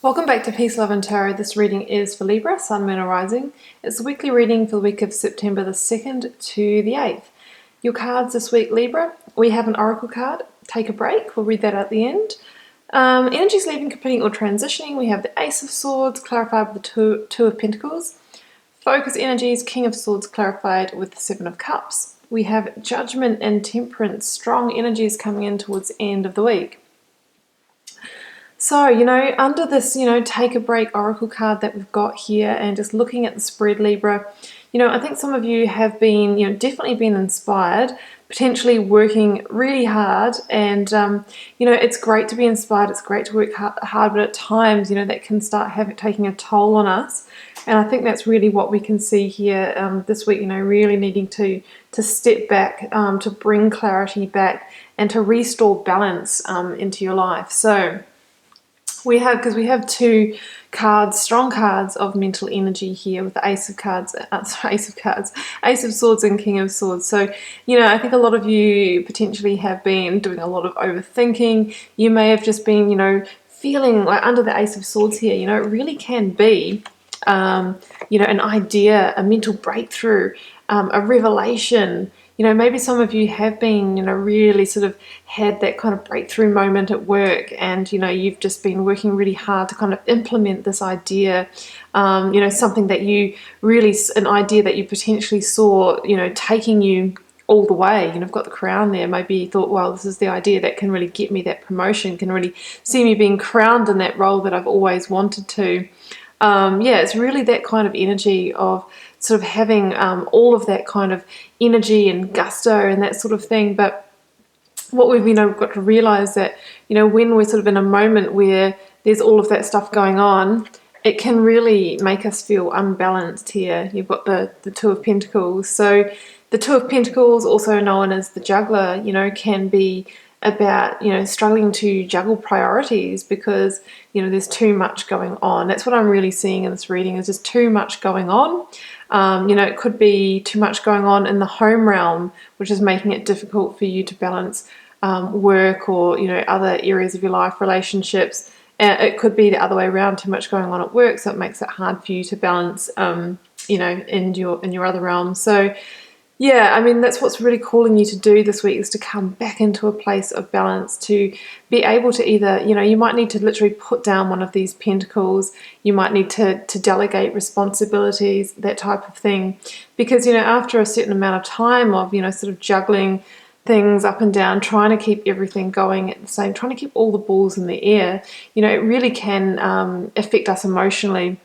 Welcome back to Peace, Love and Tarot. This reading is for Libra, Sun, Moon or Rising. It's a weekly reading for the week of September the 2nd to the 8th. Your cards this week, Libra. We have an Oracle card, Take a Break. We'll read that at the end. Energies leaving, completing or transitioning. We have the Ace of Swords, clarified with the Two of Pentacles. Focus energies, King of Swords, clarified with the Seven of Cups. We have Judgment and Temperance, strong energies coming in towards the end of the week. So, under this, take a break oracle card that we've got here and just looking at the spread, Libra, I think some of you have been, definitely been inspired, potentially working really hard. And, it's great to be inspired. It's great to work hard, but at times, that can start taking a toll on us. And I think that's really what we can see here this week, really needing to step back, to bring clarity back and to restore balance into your life. So, we have two cards, strong cards of mental energy here with the Ace of Swords and King of Swords. So, I think a lot of you potentially have been doing a lot of overthinking. You may have just been, feeling like under the Ace of Swords here, it really can be, an idea, a mental breakthrough, a revelation. Maybe some of you have been, really sort of had that kind of breakthrough moment at work and, you've just been working really hard to kind of implement this idea, something that you really, an idea that you potentially saw, taking you all the way. You've got the crown there. Maybe you thought, well, this is the idea that can really get me that promotion, can really see me being crowned in that role that I've always wanted to. It's really that kind of energy of sort of having all of that kind of energy and gusto and that sort of thing. But what we've got to realize that when we're sort of in a moment where there's all of that stuff going on, it can really make us feel unbalanced here. You've got the Two of Pentacles. So the Two of Pentacles, also known as the juggler, can be about struggling to juggle priorities because there's too much going on. That's what I'm really seeing in this reading, is just too much going on. It could be too much going on in the home realm, which is making it difficult for you to balance work or other areas of your life, relationships. It could be the other way around, too much going on at work, so it makes it hard for you to balance in your other realms. So that's what's really calling you to do this week, is to come back into a place of balance, to be able to either, you might need to literally put down one of these pentacles, you might need to delegate responsibilities, that type of thing. Because, after a certain amount of time of, sort of juggling things up and down, trying to keep everything going at the same, trying to keep all the balls in the air, it really can affect us emotionally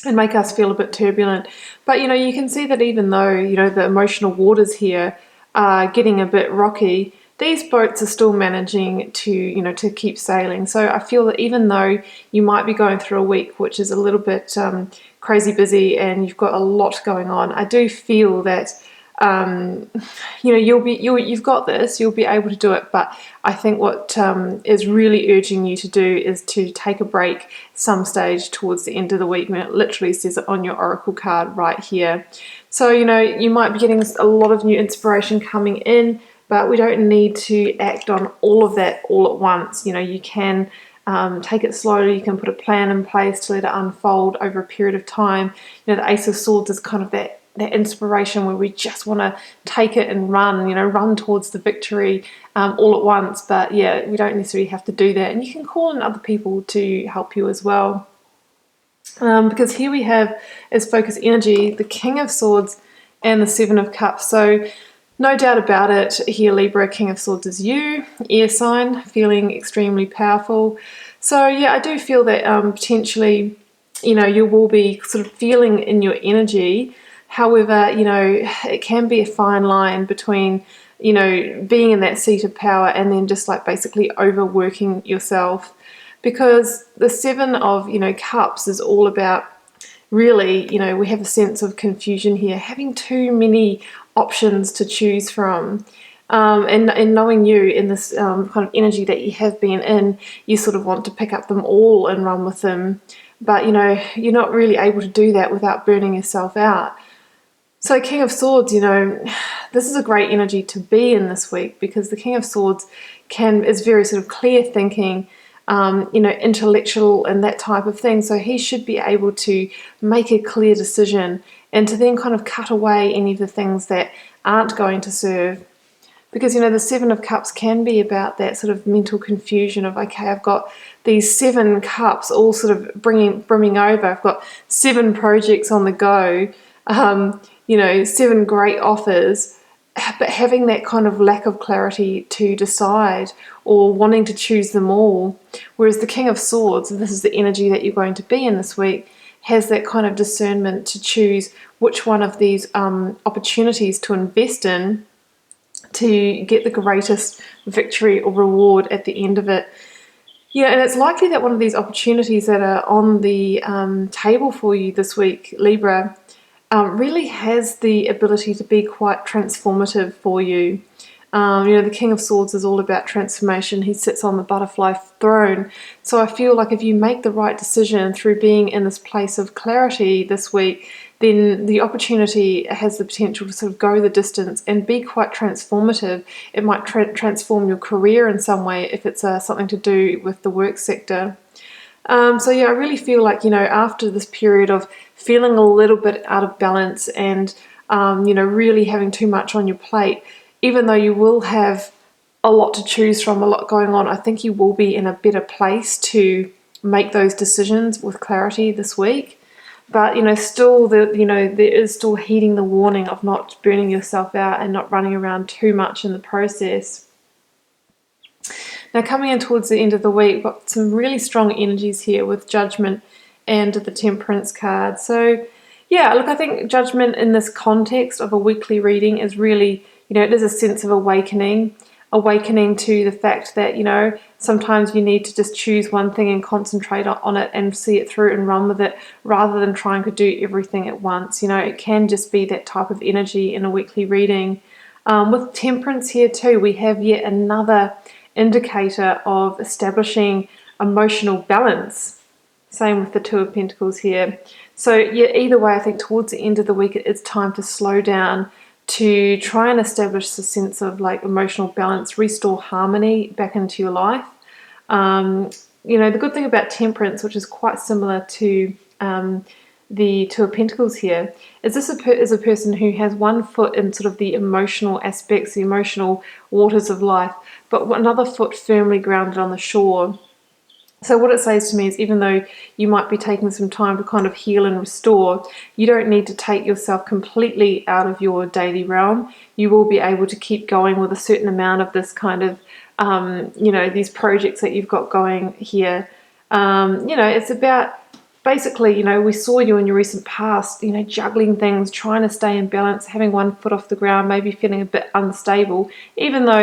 and make us feel a bit turbulent. But you can see that even though the emotional waters here are getting a bit rocky, these boats are still managing to to keep sailing. So I feel that even though you might be going through a week which is a little bit crazy busy and you've got a lot going on, I do feel that you've got this, you'll be able to do it. But I think what is really urging you to do is to take a break some stage towards the end of the week. I mean, it literally says it on your oracle card right here. So, you might be getting a lot of new inspiration coming in, but we don't need to act on all of that all at once. You can take it slowly. You can put a plan in place to let it unfold over a period of time. The Ace of Swords is kind of that inspiration where we just want to take it and run towards the victory all at once. But we don't necessarily have to do that, and you can call in other people to help you as well, because here we have as focus energy the King of Swords and the Seven of Cups. So no doubt about it here, Libra, King of Swords is you, air sign, feeling extremely powerful. So I do feel that potentially you will be sort of feeling in your energy. However, it can be a fine line between, being in that seat of power and then just like basically overworking yourself. Because the Seven of, Cups is all about really, we have a sense of confusion here, having too many options to choose from. And knowing you in this kind of energy that you have been in, you sort of want to pick up them all and run with them. But, you're not really able to do that without burning yourself out. So King of Swords, this is a great energy to be in this week, because the King of Swords is very sort of clear thinking, intellectual and that type of thing. So he should be able to make a clear decision and to then kind of cut away any of the things that aren't going to serve. Because, the Seven of Cups can be about that sort of mental confusion of, okay, I've got these 7 cups all sort of brimming over. I've got 7 projects on the go, 7 great offers, but having that kind of lack of clarity to decide or wanting to choose them all. Whereas the King of Swords, and this is the energy that you're going to be in this week, has that kind of discernment to choose which one of these opportunities to invest in to get the greatest victory or reward at the end of it. Yeah, and it's likely that one of these opportunities that are on the table for you this week, Libra, really has the ability to be quite transformative for you. The King of Swords is all about transformation. He sits on the butterfly throne. So I feel like if you make the right decision through being in this place of clarity this week, then the opportunity has the potential to sort of go the distance and be quite transformative. It might transform your career in some way if it's something to do with the work sector. I really feel like, after this period of feeling a little bit out of balance and, really having too much on your plate, even though you will have a lot to choose from, a lot going on, I think you will be in a better place to make those decisions with clarity this week. But, still, there is still heeding the warning of not burning yourself out and not running around too much in the process. Now, coming in towards the end of the week, we've got some really strong energies here with Judgment and the Temperance card. So, I think Judgment in this context of a weekly reading is really, it is a sense of awakening to the fact that, sometimes you need to just choose one thing and concentrate on it and see it through and run with it rather than trying to do everything at once. It can just be that type of energy in a weekly reading. With Temperance here too, we have yet another indicator of establishing emotional balance. Same with the Two of Pentacles here. So either way, I think towards the end of the week, it's time to slow down, to try and establish a sense of like emotional balance, restore harmony back into your life. The good thing about Temperance, which is quite similar to the Two of Pentacles here, is this is a person who has one foot in sort of the emotional aspects, the emotional waters of life, but another foot firmly grounded on the shore. So what it says to me is, even though you might be taking some time to kind of heal and restore, you don't need to take yourself completely out of your daily realm. You will be able to keep going with a certain amount of this kind of, these projects that you've got going here. It's about basically, we saw you in your recent past, juggling things, trying to stay in balance, having one foot off the ground, maybe feeling a bit unstable, even though,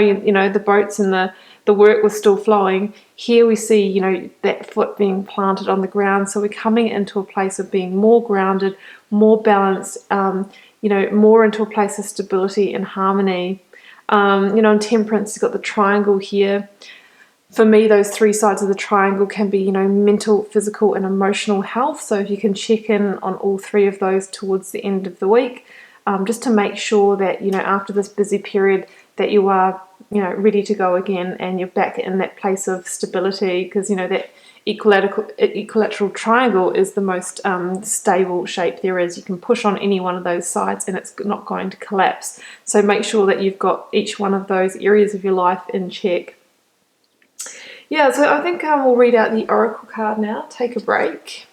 the boats and the work was still flowing. Here we see, that foot being planted on the ground. So we're coming into a place of being more grounded, more balanced, more into a place of stability and harmony. In Temperance, you've got the triangle here. For me, those 3 sides of the triangle can be, mental, physical, and emotional health. So if you can check in on all 3 of those towards the end of the week, just to make sure that, after this busy period, that you are, ready to go again and you're back in that place of stability, because, that equilateral triangle is the most stable shape there is. You can push on any one of those sides and it's not going to collapse. So make sure that you've got each one of those areas of your life in check. Yeah, so I think we'll read out the Oracle card now. Take a break.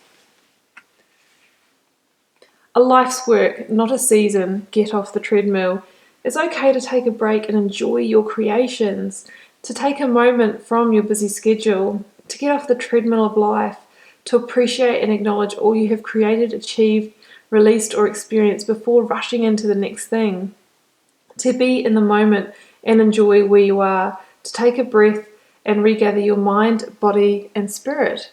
A life's work, not a season. Get off the treadmill. It's okay to take a break and enjoy your creations, to take a moment from your busy schedule, to get off the treadmill of life, to appreciate and acknowledge all you have created, achieved, released, or experienced before rushing into the next thing. To be in the moment and enjoy where you are, to take a breath and regather your mind, body, and spirit,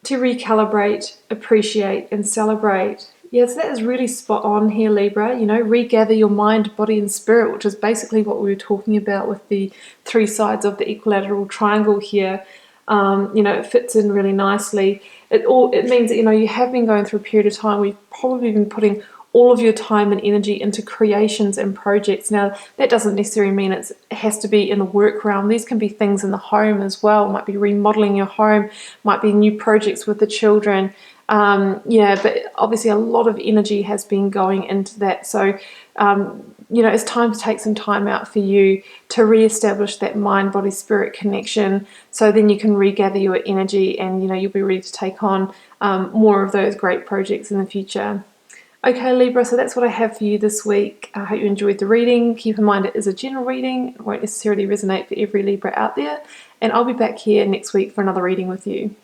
to recalibrate, appreciate, and celebrate. Yes, that is really spot on here, Libra. Regather your mind, body, and spirit, which is basically what we were talking about with the 3 sides of the equilateral triangle here. It fits in really nicely. It means that, you have been going through a period of time where you've probably been putting all of your time and energy into creations and projects. Now, that doesn't necessarily mean it has to be in the work realm. These can be things in the home as well. It might be remodeling your home, might be new projects with the children. Yeah, but obviously a lot of energy has been going into that. So, it's time to take some time out for you to reestablish that mind, body, spirit connection. So then you can regather your energy, and you'll be ready to take on more of those great projects in the future. Okay, Libra, so that's what I have for you this week. I hope you enjoyed the reading. Keep in mind it is a general reading. It won't necessarily resonate for every Libra out there. And I'll be back here next week for another reading with you.